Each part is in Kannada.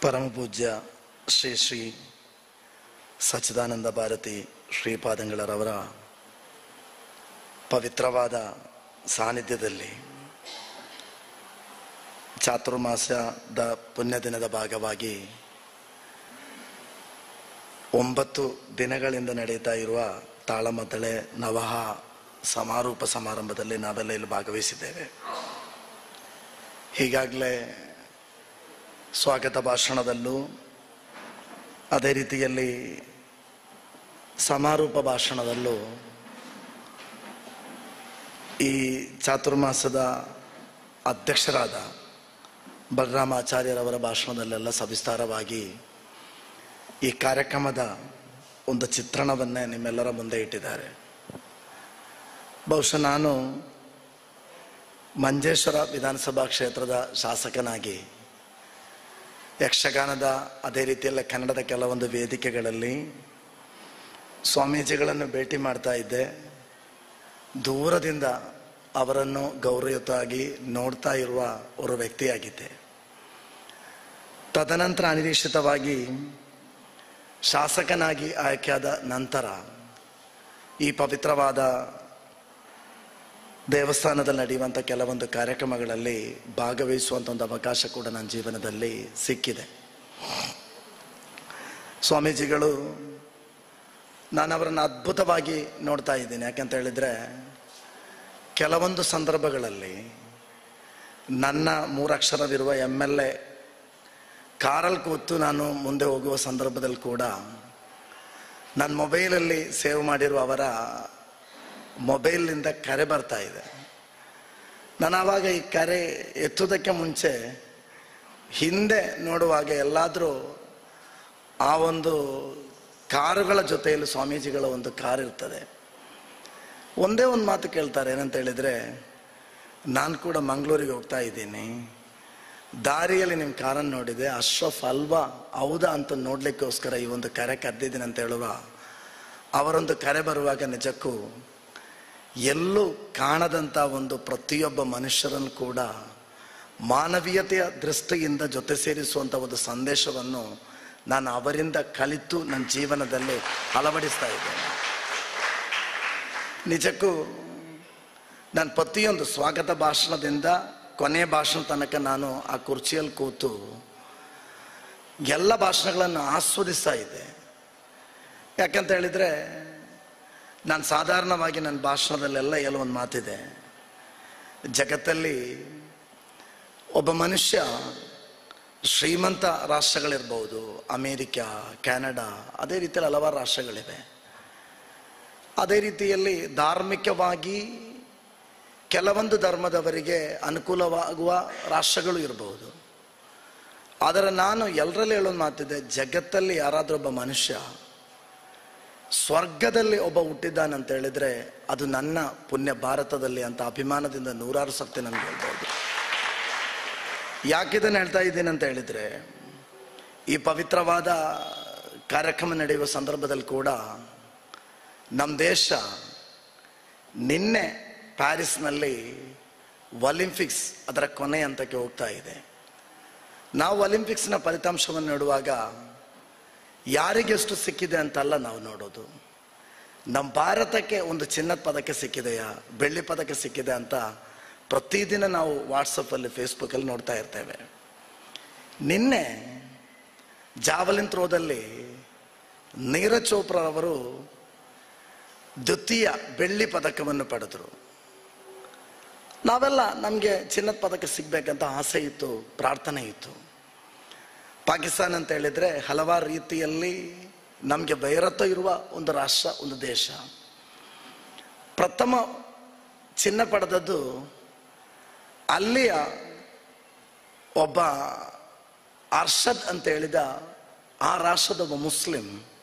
ಪರಮ ಪೂಜ್ಯ ಶ್ರೀ ಶ್ರೀ ಸಚ್ಚಿದಾನಂದ ಭಾರತಿ ಶ್ರೀಪಾದಂಗಳರವರ ಪವಿತ್ರವಾದ ಸಾನ್ನಿಧ್ಯದಲ್ಲಿ ಚಾತುರ್ಮಾಸದ ಪುಣ್ಯ ದಿನದ ಭಾಗವಾಗಿ 9 ದಿನಗಳಿಂದ ನಡೆಯುತ್ತಾ ಇರುವ ತಾಳಮದ್ದಳೆ ನವಹ ಸಮಾರೋಪ ಸಮಾರಂಭದಲ್ಲಿ ನಾವೆಲ್ಲ ಇಲ್ಲಿ ಭಾಗವಹಿಸಿದ್ದೇವೆ. ಈಗಾಗಲೇ ಸ್ವಾಗತ ಭಾಷಣದಲ್ಲೂ ಅದೇ ರೀತಿಯಲ್ಲಿ ಸಮಾರೋಪ ಭಾಷಣದಲ್ಲೂ ಈ ಚಾತುರ್ಮಾಸದ ಅಧ್ಯಕ್ಷರಾದ ಬಲರಾಮಾಚಾರ್ಯರವರ ಭಾಷಣದಲ್ಲೆಲ್ಲ ಸವಿಸ್ತಾರವಾಗಿ ಈ ಕಾರ್ಯಕ್ರಮದ ಒಂದು ಚಿತ್ರಣವನ್ನೇ ನಿಮ್ಮೆಲ್ಲರ ಮುಂದೆ ಇಟ್ಟಿದ್ದಾರೆ. ಬಹುಶಃ ನಾನು ಮಂಜೇಶ್ವರ ವಿಧಾನಸಭಾ ಕ್ಷೇತ್ರದ ಶಾಸಕನಾಗಿ ಯಕ್ಷಗಾನದ ಅದೇ ರೀತಿಯಲ್ಲ ಕನ್ನಡದ ಕೆಲವೊಂದು ವೇದಿಕೆಗಳಲ್ಲಿ ಸ್ವಾಮೀಜಿಗಳನ್ನು ಭೇಟಿ ಮಾಡ್ತಾ ಇದ್ದೆ. ದೂರದಿಂದ ಅವರನ್ನು ಗೌರವಯುತವಾಗಿ ನೋಡ್ತಾ ಇರುವ ಒಂದು ವ್ಯಕ್ತಿಯಾಗಿದ್ದೆ. ತದನಂತರ ಅನಿರೀಕ್ಷಿತವಾಗಿ ಶಾಸಕನಾಗಿ ಆಯ್ಕೆಯಾದ ನಂತರ ಈ ಪವಿತ್ರವಾದ ದೇವಸ್ಥಾನದಲ್ಲಿ ನಡೆಯುವಂಥ ಕೆಲವೊಂದು ಕಾರ್ಯಕ್ರಮಗಳಲ್ಲಿ ಭಾಗವಹಿಸುವಂಥ ಒಂದು ಅವಕಾಶ ಕೂಡ ನನ್ನ ಜೀವನದಲ್ಲಿ ಸಿಕ್ಕಿದೆ. ಸ್ವಾಮೀಜಿಗಳು ನಾನು ಅವರನ್ನು ಅದ್ಭುತವಾಗಿ ನೋಡ್ತಾ ಇದ್ದೀನಿ. ಯಾಕಂತ ಹೇಳಿದರೆ ಕೆಲವೊಂದು ಸಂದರ್ಭಗಳಲ್ಲಿ ನನ್ನ 3 ಅಕ್ಷರವಿರುವ MLA ಕಾರಲ್ಲಿ ಕೂತು ನಾನು ಮುಂದೆ ಹೋಗುವ ಸಂದರ್ಭದಲ್ಲಿ ಕೂಡ ನನ್ನ ಮೊಬೈಲಲ್ಲಿ ಸೇವ್ ಮಾಡಿರುವ ಅವರ ಮೊಬೈಲ್ನಿಂದ ಕರೆ ಬರ್ತಾ ಇದೆ. ನಾನು ಆವಾಗ ಈ ಕರೆ ಎತ್ತುವುದಕ್ಕೆ ಮುಂಚೆ ಹಿಂದೆ ನೋಡುವಾಗ ಎಲ್ಲಾದರೂ ಆ ಒಂದು ಕಾರುಗಳ ಜೊತೆಯಲ್ಲಿ ಸ್ವಾಮೀಜಿಗಳ ಒಂದು ಕಾರ್ ಇರ್ತದೆ. ಒಂದೇ ಒಂದು ಮಾತು ಕೇಳ್ತಾರೆ, ಏನಂತ ಹೇಳಿದರೆ, ನಾನು ಕೂಡ ಮಂಗಳೂರಿಗೆ ಹೋಗ್ತಾ ಇದ್ದೀನಿ, ದಾರಿಯಲ್ಲಿ ನಿಮ್ಮ ಕಾರನ್ನು ನೋಡಿದೆ, ಅಶ್ರಫ್ ಅಲ್ವಾ ಹೌದಾ ಅಂತ ನೋಡಲಿಕ್ಕೋಸ್ಕರ ಈ ಒಂದು ಕರೆ ಕರೆದಿದ್ದೀನಿ ಅಂತ ಹೇಳುವ ಅವರೊಂದು ಕರೆ ಬರುವಾಗ ನಿಜಕ್ಕೂ ಎಲ್ಲೂ ಕಾಣದಂಥ ಒಂದು ಪ್ರತಿಯೊಬ್ಬ ಮನುಷ್ಯರನ್ನು ಕೂಡ ಮಾನವೀಯತೆಯ ದೃಷ್ಟಿಯಿಂದ ಜೊತೆ ಸೇರಿಸುವಂಥ ಒಂದು ಸಂದೇಶವನ್ನು ನಾನು ಅವರಿಂದ ಕಲಿತು ನನ್ನ ಜೀವನದಲ್ಲಿ ಅಳವಡಿಸ್ತಾ ಇದ್ದೇನೆ. ನಿಜಕ್ಕೂ ನಾನು ಪ್ರತಿಯೊಂದು ಸ್ವಾಗತ ಭಾಷಣದಿಂದ ಕೊನೆಯ ಭಾಷಣ ತನಕ ನಾನು ಆ ಕುರ್ಚಿಯಲ್ಲಿ ಕೂತು ಎಲ್ಲ ಭಾಷಣಗಳನ್ನು ಆಸ್ವಾದಿಸ್ತಾ ಇದ್ದೆ. ಯಾಕಂತ ಹೇಳಿದರೆ ನಾನು ಸಾಧಾರಣವಾಗಿ ನನ್ನ ಭಾಷಣದಲ್ಲೆಲ್ಲ ಎಲ್ಲ ಒಂದು ಮಾತಿದೆ, ಜಗತ್ತಲ್ಲಿ ಒಬ್ಬ ಮನುಷ್ಯ ಶ್ರೀಮಂತ ರಾಷ್ಟ್ರಗಳಿರ್ಬೋದು, ಅಮೇರಿಕಾ, ಕ್ಯಾನಡಾ, ಅದೇ ರೀತಿಯಲ್ಲಿ ಹಲವಾರು ರಾಷ್ಟ್ರಗಳಿವೆ. ಅದೇ ರೀತಿಯಲ್ಲಿ ಧಾರ್ಮಿಕವಾಗಿ ಕೆಲವೊಂದು ಧರ್ಮದವರಿಗೆ ಅನುಕೂಲವಾಗುವ ರಾಷ್ಟ್ರಗಳು ಇರಬಹುದು. ಆದರೆ ನಾನು ಎಲ್ಲರಲ್ಲಿ ಹೇಳೋದು ಮಾತಿದೆ, ಜಗತ್ತಲ್ಲಿ ಯಾರಾದರೂ ಒಬ್ಬ ಮನುಷ್ಯ ಸ್ವರ್ಗದಲ್ಲಿ ಒಬ್ಬ ಹುಟ್ಟಿದ್ದಾನಂತ ಹೇಳಿದರೆ ಅದು ನನ್ನ ಪುಣ್ಯ ಭಾರತದಲ್ಲಿ ಅಂತ ಅಭಿಮಾನದಿಂದ 100 ಸರ್ತಿ ನನಗೆ ಹೇಳ್ಬೋದು. ಯಾಕಿದನ್ನು ಹೇಳ್ತಾ ಇದ್ದೀನಿ ಅಂತ ಹೇಳಿದರೆ, ಈ ಪವಿತ್ರವಾದ ಕಾರ್ಯಕ್ರಮ ನಡೆಯುವ ಸಂದರ್ಭದಲ್ಲಿ ಕೂಡ ನಮ್ಮ ದೇಶ ನಿನ್ನೆ ಪ್ಯಾರಿಸ್ನಲ್ಲಿ ಒಲಿಂಪಿಕ್ಸ್ ಅದರ ಕೊನೆ ಹಂತಕ್ಕೆ ಹೋಗ್ತಾ ಇದೆ. ನಾವು ಒಲಿಂಪಿಕ್ಸ್ನ ಫಲಿತಾಂಶವನ್ನು ನೋಡುವಾಗ ಯಾರಿಗೆಷ್ಟು ಸಿಕ್ಕಿದೆ ಅಂತಲ್ಲ ನಾವು ನೋಡೋದು, ನಮ್ಮ ಭಾರತಕ್ಕೆ ಒಂದು ಚಿನ್ನದ ಪದಕ ಸಿಕ್ಕಿದೆಯಾ, ಬೆಳ್ಳಿ ಪದಕ ಸಿಕ್ಕಿದೆ ಅಂತ ಪ್ರತಿದಿನ ನಾವು ವಾಟ್ಸಪ್ಪಲ್ಲಿ ಫೇಸ್ಬುಕ್ಕಲ್ಲಿ ನೋಡ್ತಾ ಇರ್ತೇವೆ. ನಿನ್ನೆ ಜಾವಲಿನ್ ಥ್ರೋದಲ್ಲಿ ನೀರಜ್ ಚೋಪ್ರಾ ಅವರು ದ್ವಿತೀಯ ಬೆಳ್ಳಿ ಪದಕವನ್ನು ಪಡೆದರು. ನಾವೆಲ್ಲ ನಮಗೆ ಚಿನ್ನದ ಪದಕ ಸಿಗ್ಬೇಕಂತ ಆಸೆ ಇತ್ತು, ಪ್ರಾರ್ಥನೆ ಇತ್ತು. ಪಾಕಿಸ್ತಾನ ಅಂತ ಹೇಳಿದರೆ ಹಲವಾರು ರೀತಿಯಲ್ಲಿ ನಮಗೆ ವೈರತ್ವ ಇರುವ ಒಂದು ರಾಷ್ಟ್ರ, ಒಂದು ದೇಶ. ಪ್ರಥಮ ಚಿನ್ನ ಪಡೆದದ್ದು ಅಲ್ಲಿಯ ಒಬ್ಬ ಅರ್ಷದ್ ಅಂತ ಹೇಳಿದ ಆ ರಾಷ್ಟ್ರದ ಒಬ್ಬ ಮುಸ್ಲಿಂ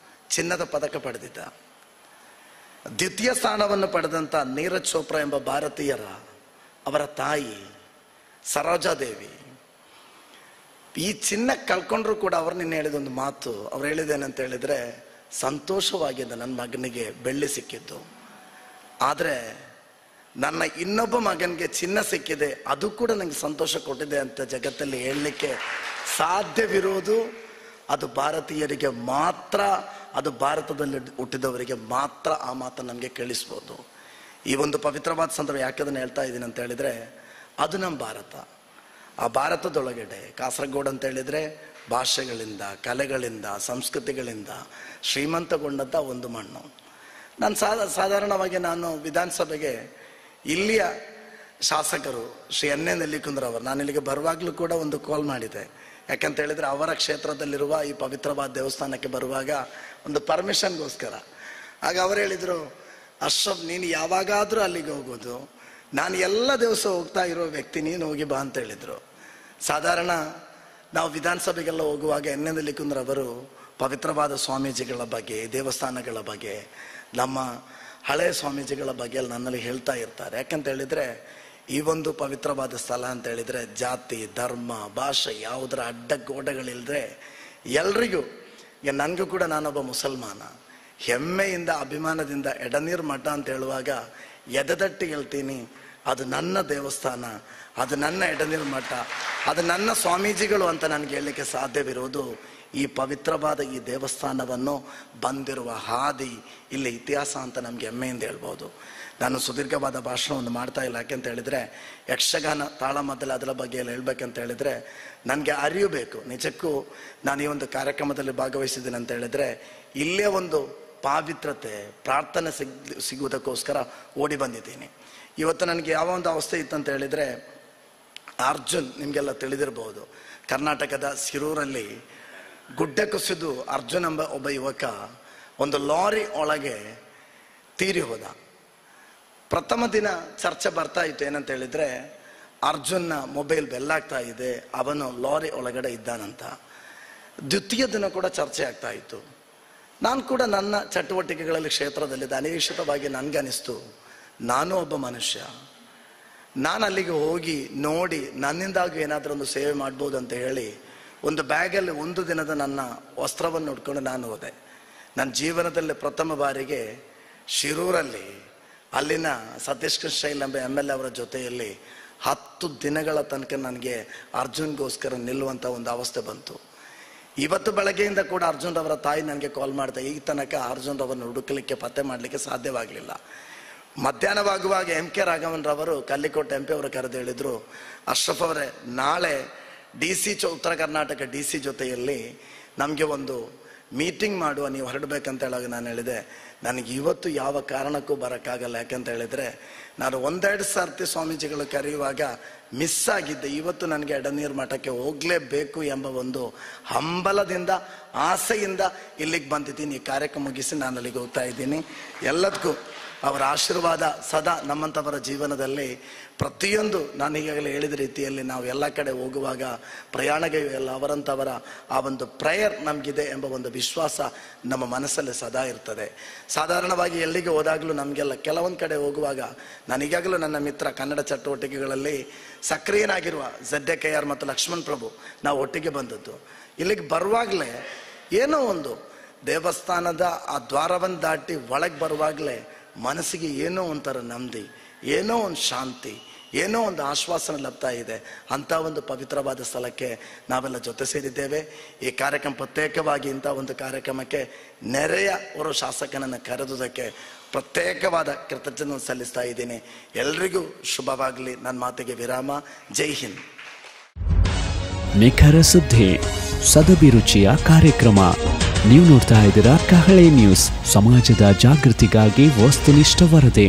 ಚಿನ್ನದ ಪದಕ ಪಡೆದಿದ್ದ. ದ್ವಿತೀಯ ಸ್ಥಾನವನ್ನು ಪಡೆದಂಥ ನೀರಜ್ ಚೋಪ್ರಾ ಎಂಬ ಭಾರತೀಯರ ಅವರ ತಾಯಿ ಸರೋಜಾದೇವಿ ಈ ಚಿನ್ನ ಕಳ್ಕೊಂಡ್ರು ಕೂಡ ಅವ್ರು ನಿನ್ನೆ ಹೇಳಿದೊಂದು ಮಾತು, ಅವ್ರು ಹೇಳಿದೇನಂತ ಹೇಳಿದರೆ, ಸಂತೋಷವಾಗಿದೆ ನನ್ನ ಮಗನಿಗೆ ಬೆಳ್ಳಿ ಸಿಕ್ಕಿದ್ದು, ಆದರೆ ನನ್ನ ಇನ್ನೊಬ್ಬ ಮಗನಿಗೆ ಚಿನ್ನ ಸಿಕ್ಕಿದೆ, ಅದು ಕೂಡ ನನಗೆ ಸಂತೋಷ ಕೊಟ್ಟಿದೆ ಅಂತ ಜಗತ್ತಲ್ಲಿ ಹೇಳಲಿಕ್ಕೆ ಸಾಧ್ಯವಿರುವುದು ಅದು ಭಾರತೀಯರಿಗೆ ಮಾತ್ರ, ಅದು ಭಾರತದಲ್ಲಿ ಹುಟ್ಟಿದವರಿಗೆ ಮಾತ್ರ ಆ ಮಾತನ್ನು ನಮಗೆ ಕೇಳಿಸ್ಬೋದು. ಈ ಒಂದು ಪವಿತ್ರವಾದ ಸಂದರ್ಭ ಯಾಕೆ ಅದನ್ನು ಹೇಳ್ತಾ ಇದ್ದೀನಿ ಅಂತ ಹೇಳಿದರೆ, ಅದು ನಮ್ಮ ಭಾರತ. ಆ ಭಾರತದೊಳಗಡೆ ಕಾಸರಗೋಡು ಅಂತ ಹೇಳಿದರೆ ಭಾಷೆಗಳಿಂದ, ಕಲೆಗಳಿಂದ, ಸಂಸ್ಕೃತಿಗಳಿಂದ ಶ್ರೀಮಂತಗೊಂಡಂಥ ಒಂದು ಮಣ್ಣು. ನಾನು ಸಾಧಾರಣವಾಗಿ ನಾನು ವಿಧಾನಸಭೆಗೆ ಇಲ್ಲಿಯ ಶಾಸಕರು ಶ್ರೀ ಎನ್ ಎ ನೆಲ್ಲಿಕುಂದ್ರವರು, ನಾನು ಇಲ್ಲಿಗೆ ಬರುವಾಗಲೂ ಕೂಡ ಒಂದು ಕಾಲ್ ಮಾಡಿದೆ. ಯಾಕಂತ ಹೇಳಿದರೆ ಅವರ ಕ್ಷೇತ್ರದಲ್ಲಿರುವ ಈ ಪವಿತ್ರವಾದ ದೇವಸ್ಥಾನಕ್ಕೆ ಬರುವಾಗ ಒಂದು ಪರ್ಮಿಷನ್ಗೋಸ್ಕರ. ಆಗ ಅವರು ಹೇಳಿದರು, ಅಶ್ರಫ್ ನೀನು ಯಾವಾಗಾದರೂ ಅಲ್ಲಿಗೆ ಹೋಗೋದು, ನಾನು ಎಲ್ಲ ದಿವಸ ಹೋಗ್ತಾ ಇರೋ ವ್ಯಕ್ತಿ, ನೀನು ಹೋಗಿ ಬಾ ಅಂತ ಹೇಳಿದರು. ಸಾಧಾರಣ ನಾವು ವಿಧಾನಸಭೆಗೆಲ್ಲ ಹೋಗುವಾಗ ಎನ್ ಎ ನೆಲ್ಲಿಕುಂದ್ರವರು ಪವಿತ್ರವಾದ ಸ್ವಾಮೀಜಿಗಳ ಬಗ್ಗೆ, ದೇವಸ್ಥಾನಗಳ ಬಗ್ಗೆ, ನಮ್ಮ ಹಳೆಯ ಸ್ವಾಮೀಜಿಗಳ ಬಗ್ಗೆ ನನ್ನಲ್ಲಿ ಹೇಳ್ತಾ ಇರ್ತಾರೆ. ಯಾಕಂತ ಹೇಳಿದರೆ ಈ ಒಂದು ಪವಿತ್ರವಾದ ಸ್ಥಳ ಅಂತ ಹೇಳಿದರೆ ಜಾತಿ, ಧರ್ಮ, ಭಾಷೆ ಯಾವುದರ ಅಡ್ಡಗೋಡೆಗಳಿಲ್ಲದೆ ಎಲ್ರಿಗೂ, ಈಗ ನನಗೂ ಕೂಡ ನಾನೊಬ್ಬ ಮುಸಲ್ಮಾನ, ಹೆಮ್ಮೆಯಿಂದ ಅಭಿಮಾನದಿಂದ ಎಡನೀರು ಮಠ ಅಂತ ಹೇಳುವಾಗ ಎದೆದಟ್ಟಿ ಹೇಳ್ತೀನಿ, ಅದು ನನ್ನ ದೇವಸ್ಥಾನ, ಅದು ನನ್ನ ಎಡನೀರು ಮಠ, ಅದು ನನ್ನ ಸ್ವಾಮೀಜಿಗಳು ಅಂತ ನನಗೆ ಹೇಳಲಿಕ್ಕೆ ಸಾಧ್ಯವಿರುವುದು ಈ ಪವಿತ್ರವಾದ ಈ ದೇವಸ್ಥಾನವನ್ನು ಬಂದಿರುವ ಹಾದಿ, ಇಲ್ಲಿ ಇತಿಹಾಸ ಅಂತ ನಮಗೆ ಹೆಮ್ಮೆಯಿಂದ ಹೇಳ್ಬೋದು. ನಾನು ಸುದೀರ್ಘವಾದ ಭಾಷಣವನ್ನು ಮಾಡ್ತಾ ಇಲ್ಲ. ಯಾಕೆಂತ ಹೇಳಿದರೆ ಯಕ್ಷಗಾನ ತಾಳಮದ್ದಲೆ ಅದರ ಬಗ್ಗೆ ಎಲ್ಲ ಹೇಳ್ಬೇಕಂತ ಹೇಳಿದರೆ ನನಗೆ ಅರಿವು ಬೇಕು. ನಿಜಕ್ಕೂ ನಾನು ಈ ಒಂದು ಕಾರ್ಯಕ್ರಮದಲ್ಲಿ ಭಾಗವಹಿಸಿದ್ದೀನಿ ಅಂತ ಹೇಳಿದರೆ ಇಲ್ಲೇ ಒಂದು ಪಾವಿತ್ರತೆ, ಪ್ರಾರ್ಥನೆ ಸಿಗುವುದಕ್ಕೋಸ್ಕರ ಓಡಿ ಬಂದಿದ್ದೀನಿ. ಇವತ್ತು ನನಗೆ ಯಾವ ಒಂದು ಅವಸ್ಥೆ ಇತ್ತಂತ ಹೇಳಿದರೆ, ಅರ್ಜುನ್ ನಿಮಗೆಲ್ಲ ತಿಳಿದಿರಬಹುದು, ಕರ್ನಾಟಕದ ಶಿರೂರಲ್ಲಿ ಗುಡ್ಡೆ ಕುಸಿದು ಅರ್ಜುನ್ ಎಂಬ ಒಬ್ಬ ಯುವಕ ಒಂದು ಲಾರಿ ಒಳಗೆ ತೀರಿ ಹೋದ. ಪ್ರಥಮ ದಿನ ಚರ್ಚೆ ಬರ್ತಾ ಇತ್ತು ಏನಂತ ಹೇಳಿದರೆ, ಅರ್ಜುನ್ನ ಮೊಬೈಲ್ ಬೆಲ್ಲಾಗ್ತಾ ಇದೆ, ಅವನು ಲಾರಿ ಒಳಗಡೆ ಇದ್ದಾನಂತ. ದ್ವಿತೀಯ ದಿನ ಕೂಡ ಚರ್ಚೆ ಆಗ್ತಾ ಇತ್ತು. ನಾನು ಕೂಡ ನನ್ನ ಚಟುವಟಿಕೆಗಳಲ್ಲಿ ಕ್ಷೇತ್ರದಲ್ಲಿ ಅನಿರೀಕ್ಷಿತವಾಗಿ ನನಗನ್ನಿಸ್ತು, ನಾನು ಒಬ್ಬ ಮನುಷ್ಯ, ನಾನು ಅಲ್ಲಿಗೆ ಹೋಗಿ ನೋಡಿ ನನ್ನಿಂದಾಗಿ ಏನಾದರೂ ಒಂದು ಸೇವೆ ಮಾಡ್ಬೋದು ಅಂತ ಹೇಳಿ ಒಂದು ಬ್ಯಾಗಲ್ಲಿ ಒಂದು ದಿನದ ನನ್ನ ವಸ್ತ್ರವನ್ನು ಉಟ್ಕೊಂಡು ನಾನು ಹೋದೆ. ನನ್ನ ಜೀವನದಲ್ಲಿ ಪ್ರಥಮ ಬಾರಿಗೆ ಶಿರೂರಲ್ಲಿ ಅಲ್ಲಿನ ಸತೀಶ್ ಕೃಷ್ಣ ಶೈಲ್ ಎಂಬ MLA ಅವರ ಜೊತೆಯಲ್ಲಿ 10 ದಿನಗಳ ತನಕ ನನಗೆ ಅರ್ಜುನ್ಗೋಸ್ಕರ ನಿಲ್ಲುವಂಥ ಒಂದು ಅವಸ್ಥೆ ಬಂತು. ಇವತ್ತು ಬೆಳಗ್ಗೆಯಿಂದ ಕೂಡ ಅರ್ಜುನ್ ಅವರ ತಾಯಿ ನನಗೆ ಕಾಲ್ ಮಾಡ್ತಾ, ಈಗ ತನಕ ಅರ್ಜುನ್ ಅವರನ್ನು ಹುಡುಕಲಿಕ್ಕೆ ಪತ್ತೆ ಮಾಡಲಿಕ್ಕೆ ಸಾಧ್ಯವಾಗಲಿಲ್ಲ. ಮಧ್ಯಾಹ್ನವಾಗುವಾಗ MK ರಾಘವನ್ ರವರು ಕಲ್ಲಿಕೋಟೆ MP ಅವರು ಕರೆದು ಹೇಳಿದರು, ಅಶ್ರಫ್ ಅವರೇ, ನಾಳೆ DC ಉತ್ತರ ಕರ್ನಾಟಕ DC ಜೊತೆಯಲ್ಲಿ ನಮಗೆ ಒಂದು ಮೀಟಿಂಗ್ ಮಾಡುವ, ನೀವು ಹೊರಡಬೇಕಂತ ಹೇಳಾಗ ನಾನು ಹೇಳಿದೆ, ನನಗೆ ಇವತ್ತು ಯಾವ ಕಾರಣಕ್ಕೂ ಬರೋಕ್ಕಾಗಲ್ಲ. ಯಾಕಂತ ಹೇಳಿದರೆ ನಾನು 1-2 ಸರ್ತಿ ಸ್ವಾಮೀಜಿಗಳು ಕರೆಯುವಾಗ ಮಿಸ್ ಆಗಿದ್ದೆ. ಇವತ್ತು ನನಗೆ ಎಡನೀರು ಮಠಕ್ಕೆ ಹೋಗಲೇಬೇಕು ಎಂಬ ಒಂದು ಹಂಬಲದಿಂದ, ಆಸೆಯಿಂದ ಇಲ್ಲಿಗೆ ಬಂದಿದ್ದೀನಿ. ಈ ಕಾರ್ಯಕ್ರಮ ಮುಗಿಸಿ ನಾನು ಅಲ್ಲಿಗೆ ಹೋಗ್ತಾ ಇದ್ದೀನಿ. ಎಲ್ಲದಕ್ಕೂ ಅವರ ಆಶೀರ್ವಾದ ಸದಾ ನಮ್ಮಂಥವರ ಜೀವನದಲ್ಲಿ ಪ್ರತಿಯೊಂದು, ನಾನು ಈಗಾಗಲೇ ಹೇಳಿದ ರೀತಿಯಲ್ಲಿ ನಾವು ಎಲ್ಲ ಕಡೆ ಹೋಗುವಾಗ ಪ್ರಯಾಣಗೆ ಎಲ್ಲ ಅವರಂಥವರ ಆ ಒಂದು ಪ್ರೇಯರ್ ನಮಗಿದೆ ಎಂಬ ಒಂದು ವಿಶ್ವಾಸ ನಮ್ಮ ಮನಸ್ಸಲ್ಲಿ ಸದಾ ಇರ್ತದೆ. ಸಾಧಾರಣವಾಗಿ ಎಲ್ಲಿಗೆ ಹೋದಾಗಲೂ ನಮಗೆಲ್ಲ ಕೆಲವೊಂದು ಕಡೆ ಹೋಗುವಾಗ, ನಾನು ಈಗಾಗಲೂ ನನ್ನ ಮಿತ್ರ ಕನ್ನಡ ಚಟುವಟಿಕೆಗಳಲ್ಲಿ ಸಕ್ರಿಯನಾಗಿರುವ ZKR ಮತ್ತು ಲಕ್ಷ್ಮಣ್ ಪ್ರಭು ನಾವು ಒಟ್ಟಿಗೆ ಬಂದದ್ದು. ಇಲ್ಲಿಗೆ ಬರುವಾಗಲೇ ಏನೋ ಒಂದು ದೇವಸ್ಥಾನದ ಆ ದ್ವಾರವನ್ನು ದಾಟಿ ಒಳಗೆ ಬರುವಾಗಲೇ ಮನಸ್ಸಿಗೆ ಏನೋ ಒಂಥರ ನೆಮ್ಮದಿ, ಏನೋ ಒಂದು ಶಾಂತಿ, ಏನೋ ಒಂದು ಆಶ್ವಾಸನ ಲಭ್ತಾ ಇದೆ. ಅಂಥ ಒಂದು ಪವಿತ್ರವಾದ ಸ್ಥಳಕ್ಕೆ ನಾವೆಲ್ಲ ಜೊತೆ ಸೇರಿದ್ದೇವೆ. ಈ ಕಾರ್ಯಕ್ರಮ ಪ್ರತ್ಯೇಕವಾಗಿ ಇಂಥ ಒಂದು ಕಾರ್ಯಕ್ರಮಕ್ಕೆ ನೆರೆಯ ಓರ್ವ ಶಾಸಕನನ್ನು ಕರೆದುದಕ್ಕೆ ಪ್ರತ್ಯೇಕವಾದ ಕೃತಜ್ಞತೆ ಸಲ್ಲಿಸ್ತಾ ಇದ್ದೀನಿ. ಎಲ್ರಿಗೂ ಶುಭವಾಗಲಿ. ನನ್ನ ಮಾತಿಗೆ ವಿರಾಮ. ಜೈ ಹಿಂದ್. ನಿಖರ ಸುದ್ದಿ, ಸದಭಿರುಚಿಯ ಕಾರ್ಯಕ್ರಮ. ನೀವು ನೋಡ್ತಾ ಇದ್ದೀರಾ ಕಹಳೆ ನ್ಯೂಸ್, ಸಮಾಜದ ಜಾಗೃತಿಗಾಗಿ ವಸ್ತುನಿಷ್ಠ ವರದಿ.